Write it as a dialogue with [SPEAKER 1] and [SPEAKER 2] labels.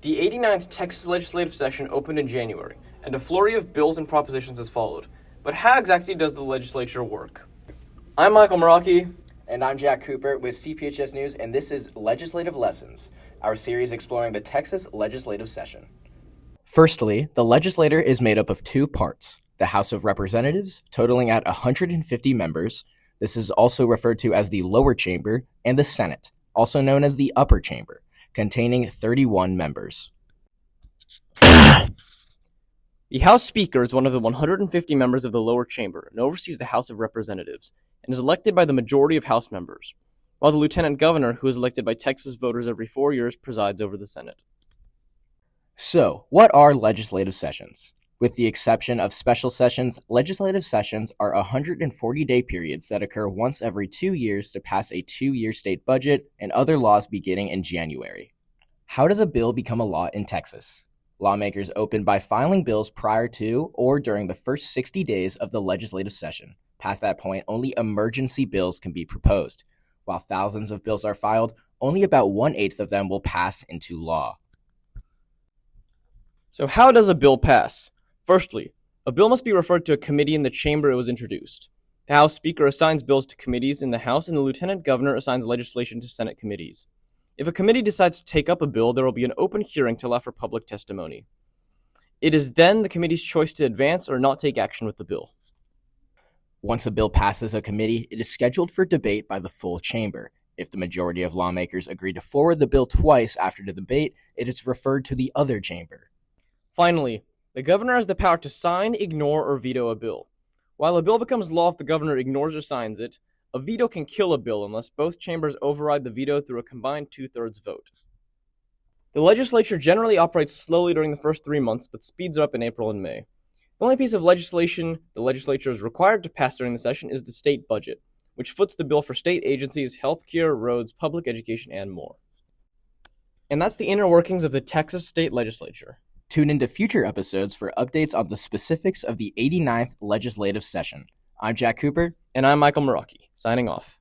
[SPEAKER 1] The 89th Texas legislative session opened in January, and a flurry of bills and propositions has followed. But how exactly does the legislature work? I'm Michael Meraki.
[SPEAKER 2] And I'm Jack Cooper with CPHS News, and this is Legislative Lessons, our series exploring the Texas legislative session. Firstly, the legislature is made up of two parts: the House of Representatives, totaling at 150 members. This is also referred to as the lower chamber, and the Senate, also known as the upper chamber, containing 31 members.
[SPEAKER 1] The House Speaker is one of the 150 members of the lower chamber and oversees the House of Representatives, and is elected by the majority of House members, while the Lieutenant Governor, who is elected by Texas voters every 4 years, presides over the Senate.
[SPEAKER 2] So, what are legislative sessions? With the exception of special sessions, legislative sessions are 140-day periods that occur once every 2 years to pass a 2-year state budget and other laws beginning in January. How does a bill become a law in Texas? Lawmakers open by filing bills prior to or during the first 60 days of the legislative session. Past that point, only emergency bills can be proposed. While thousands of bills are filed, only about 1/8 of them will pass into law.
[SPEAKER 1] So how does a bill pass? Firstly, a bill must be referred to a committee in the chamber it was introduced. The House Speaker assigns bills to committees in the House, and the Lieutenant Governor assigns legislation to Senate committees. If a committee decides to take up a bill, there will be an open hearing to allow for public testimony. It is then the committee's choice to advance or not take action with the bill.
[SPEAKER 2] Once a bill passes a committee, it is scheduled for debate by the full chamber. If the majority of lawmakers agree to forward the bill twice after the debate, it is referred to the other chamber.
[SPEAKER 1] Finally, the governor has the power to sign, ignore, or veto a bill. While a bill becomes law if the governor ignores or signs it, a veto can kill a bill unless both chambers override the veto through a combined 2/3 vote. The legislature generally operates slowly during the first 3 months, but speeds up in April and May. The only piece of legislation the legislature is required to pass during the session is the state budget, which foots the bill for state agencies, healthcare, roads, public education, and more. And that's the inner workings of the Texas state legislature.
[SPEAKER 2] Tune into future episodes for updates on the specifics of the 89th legislative session. I'm Jack Cooper.
[SPEAKER 1] And I'm Michael Meraki, signing off.